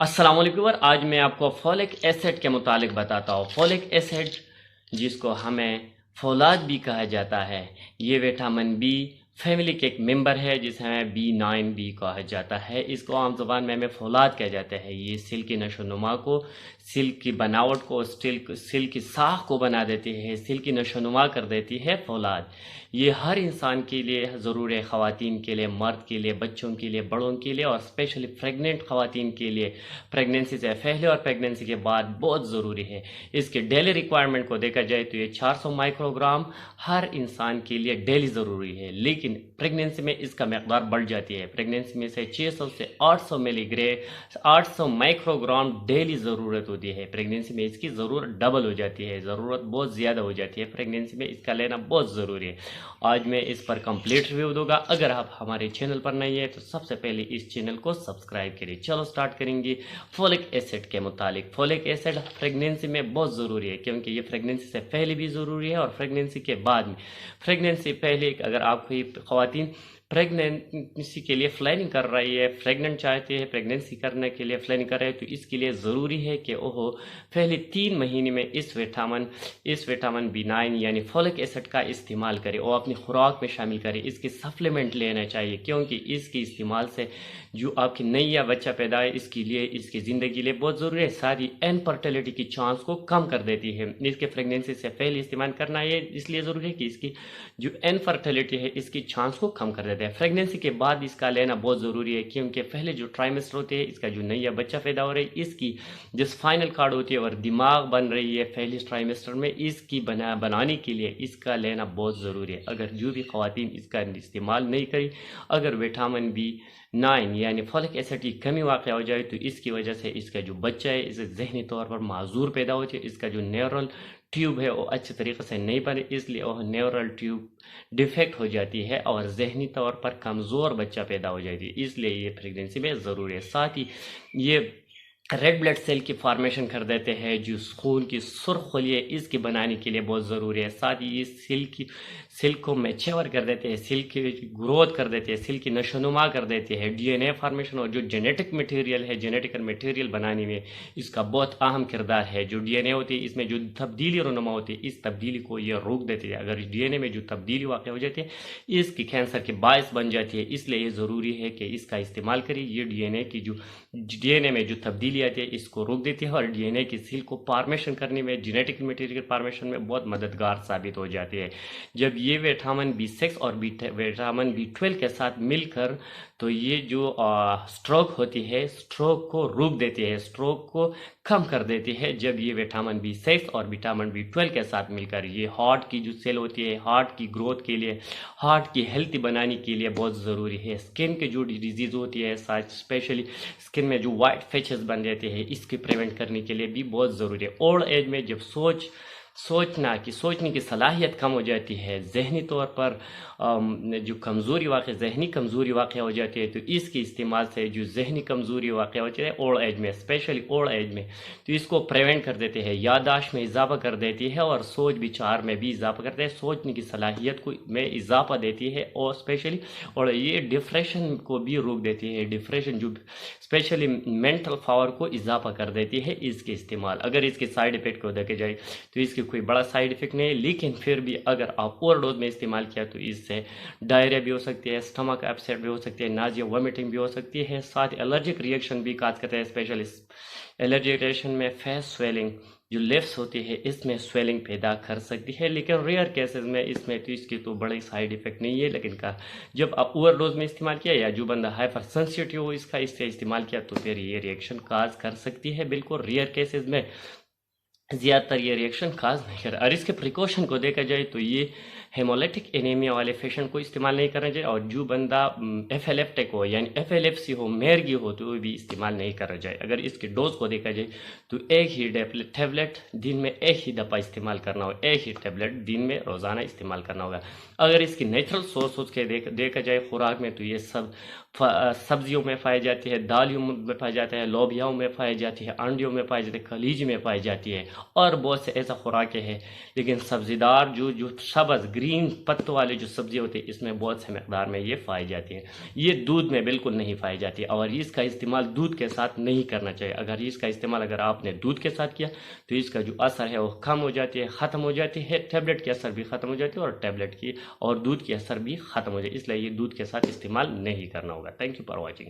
अस्सलाम वालेकुम। आज मैं आपको फोलिक एसिड के मुतालिक बताता हूँ। फोलिक एसिड जिसको हमें फौलाद भी कहा जाता है, ये विटामिन बी फैमिली के एक मेंबर है जिसे हमें B9 भी कहा जाता है। इसको आम ज़बान में हमें फौलाद कहा जाता है। ये सिल्क की नशोनुमा को, सिल्क की बनावट को, सिल्क की साख को बना देती है, सिल्क की नशोनुमा कर देती है फौलाद। ये हर इंसान के लिए ज़रूर है, ख़वातीन के लिए, मर्द के लिए, बच्चों के लिए, बड़ों के लिए और स्पेशली प्रेग्नेंट ख़वातीन के लिए प्रेगनेंसी से पहले और प्रेगनेंसी के बाद बहुत ज़रूरी है। इसके डेली रिक्वायरमेंट को देखा जाए तो ये 400 माइक्रोग्राम हर इंसान के लिए डेली ज़रूरी है, लेकिन प्रेगनेंसी में इसका मकदार बढ़ जाती है। प्रेगनेंसी में से 600 से 800 मिलीग्राम 800 माइक्रोग्राम डेली ज़रूरत होती है। प्रेगनेंसी में इसकी ज़रूरत डबल हो जाती है, ज़रूरत बहुत ज़्यादा हो जाती है। प्रेगनेंसी में इसका लेना बहुत ज़रूरी है। आज मैं इस पर कंप्लीट रिव्यू दूंगा। अगर आप हमारे चैनल पर नहीं है तो सबसे पहले इस चैनल को सब्सक्राइब करिए। चलो स्टार्ट करेंगे फोलिक एसिड के मुतालिक। फोलिक एसिड प्रेगनेंसी में बहुत ज़रूरी है, क्योंकि ये प्रेगनेंसी से पहले भी ज़रूरी है और प्रेगनेंसी के बाद में। प्रेगनेंसी पहले अगर आप कोई ख़वातीन प्रेगनेंसी के लिए प्लानिंग कर रही है, प्रेग्नेंट चाहते हैं, प्रेगनेंसी करने के लिए प्लानिंग कर रहे हैं, तो इसके लिए ज़रूरी है कि वो पहले 3 महीने में इस विटामिन B9 यानी फोलिक एसिड का इस्तेमाल करें और अपनी खुराक में शामिल करें। इसके सप्लीमेंट लेना चाहिए, क्योंकि इसके इस्तेमाल से जो आपकी नई या बच्चा पैदा है इसके लिए, इसकी ज़िंदगी के लिए बहुत ज़रूरी है। सारी इनफर्टिलिटी की चांस को कम कर देती है। इसके प्रेगनेंसी से पहले इस्तेमाल करना है इसलिए ज़रूरी है कि इसकी जो इनफर्टिलिटी है इसकी चांस को कम कर देते हैं। प्रेगनेंसी के बाद इसका लेना बहुत ज़रूरी है, क्योंकि पहले जो ट्राइमेस्टर होते हैं, इसका जो नया बच्चा पैदा हो रहा है, इसकी जो स्पाइनल कार्ड होती है और दिमाग बन रही है पहले ट्राइमेस्टर में, इसकी बनाने के लिए इसका लेना बहुत ज़रूरी है। अगर जो भी ख़वातीन इसका इस्तेमाल नहीं करी, अगर विटामिन B9 यानी फोलिक एसिड की कमी वाक़या हो जाए, तो इसकी वजह से इसका जो बच्चा है इसे जहनी तौर पर माजूर पैदा होती है। इसका जो न्यूरल ट्यूब है वो अच्छे तरीके से नहीं बने, इसलिए वह न्यूरल ट्यूब डिफेक्ट हो जाती है और जहनी तौर पर कमज़ोर बच्चा पैदा हो जाती है। इसलिए ये प्रेगनेंसी में ज़रूरी है। साथ ही ये रेड ब्लड सेल की फॉर्मेशन कर देते हैं, जो खून की सुर्ख खली है इसके बनाने के लिए बहुत ज़रूरी है। साथ ही ये सिल्क को मैच्योर कर देते हैं, सिल्क की ग्रोथ कर देते हैं, सिल्क की नशोनुमा कर देते हैं। DNA फॉर्मेशन और जो जेनेटिक मटेरियल है, जेनेटिकल मटेरियल बनाने में इसका बहुत अहम किरदार है। जो DNA होती है इसमें जो तब्दीली रुनुमा होती है, इस तब्दीली को ये रोक देती है। अगर DNA में जो तब्दीली वाक़ हो जाती है इसकी कैंसर के बायस बन जाती है। इसलिए ये ज़रूरी है कि इसका इस्तेमाल करें। ये DNA में जो तब्दीली आती है इसको रोक देती है और DNA की सिल्क को फॉर्मेशन करने में, जेनेटिक मटेरियल फॉर्मेशन में बहुत मददगार साबित हो जाती है। जब ये विटामिन B6 और विटामिन B12 के साथ मिलकर, तो ये जो स्ट्रोक होती है, स्ट्रोक को रोक देती है, स्ट्रोक को कम कर देती है। जब ये विटामिन B6 और विटामिन B12 के साथ मिलकर, ये हार्ट की जो सेल होती है, हार्ट की ग्रोथ के लिए, हार्ट की हेल्थी बनाने के लिए बहुत ज़रूरी है। स्किन की जो डिजीज़ होती है, स्पेशली स्किन में जो वाइट पैचेस बन जाते हैं, इसके प्रिवेंट करने के लिए भी बहुत ज़रूरी है। ओल्ड एज में जब सोचने की सलाहियत कम हो जाती है, जहनी तौर पर जो जहनी कमज़ोरी वाक़ हो जाती है, तो इसके इस्तेमाल से जो जहनी कमज़ोरी वाक़ होती है ओल्ड एज में, स्पेशली ओल्ड एज में, तो इसको प्रिवेंट कर देते हैं, यादाश्त में इजाफा कर देती है और सोच विचार में भी इजाफा करते हैं, सोचने की सलाहियत को में इजाफा देती है और स्पेशली, और ये डिप्रेशन को भी रोक देती है। डिप्रेशन जो स्पेशली मेंटल पावर को इजाफा कर देती है इसके इस्तेमाल। अगर इसके साइड इफ़ेक्ट को देखे जाए तो इसके कोई बड़ा साइड इफेक्ट नहीं है, लेकिन फिर भी अगर आप ओवरडोज में इस्तेमाल किया तो इससे डायरिया भी हो सकती है, स्टमक अपसेट भी हो सकती है, नाजिया वोमिटिंग भी हो सकती है। साथ एलर्जिक रिएक्शन भी काज करते हैं, स्पेशली एलर्जिक रिएक्शन में फेस स्वेलिंग जो लिप्स होती है इसमें स्वेलिंग पैदा कर सकती है, लेकिन रेयर केसेस में इसमें तो इसकी तो बड़ी साइड इफेक्ट नहीं है। लेकिन जब आप ओवरडोज में इस्तेमाल किया या जो बंदा हाइपर सेंसिटिव हो इससे इस्तेमाल किया तो फिर ये रिएक्शन काज कर सकती है। बिल्कुल रेयर केसेस में ज़्यादातर ये रिएक्शन काज नहीं कर। और इसके प्रिकॉशन को देखा जाए तो ये हेमोलिटिक एनीमिया वाले पेशेंट को इस्तेमाल नहीं करना चाहिए, और जो बंदा एफएलएफटिक हो यानी एफएलएफसी हो, मेरगी हो, तो वो भी इस्तेमाल नहीं करना चाहिए। अगर इसके डोज को देखा जाए तो एक ही टैबलेट दिन में एक ही दफ़ा इस्तेमाल करना होगा, एक ही टैबलेट दिन में रोज़ाना इस्तेमाल करना होगा। अगर इसकी नेचुरल सोर्स के देखा जाए खुराक में, तो ये सब सब्जियों में पाई जाती है, दालों में पाई जाती है, लोबियाओं में पाई जाती है, अंडियों में पाई जाती है, खलीज में पाई जाती है और बहुत से ऐसा खुराकें हैं। लेकिन सब्ज़ीदार जो जो सब्ज़ ग्रीन पत्तों वाली जो सब्ज़ी होती है इसमें बहुत से मकदार में ये पाई जाती है। ये दूध में बिल्कुल नहीं पाई जाती और इसका इस्तेमाल दूध के साथ नहीं करना चाहिए। अगर इसका इस्तेमाल अगर आपने दूध के साथ किया तो इसका जो असर है वो कम हो जाती है, ख़त्म हो जाती है, टैबलेट की असर भी ख़त्म हो जाती है और टैबलेट की और दूध की असर भी ख़त्म हो जाए। इसलिए ये दूध के साथ इस्तेमाल नहीं करना होगा। Thank you for watching.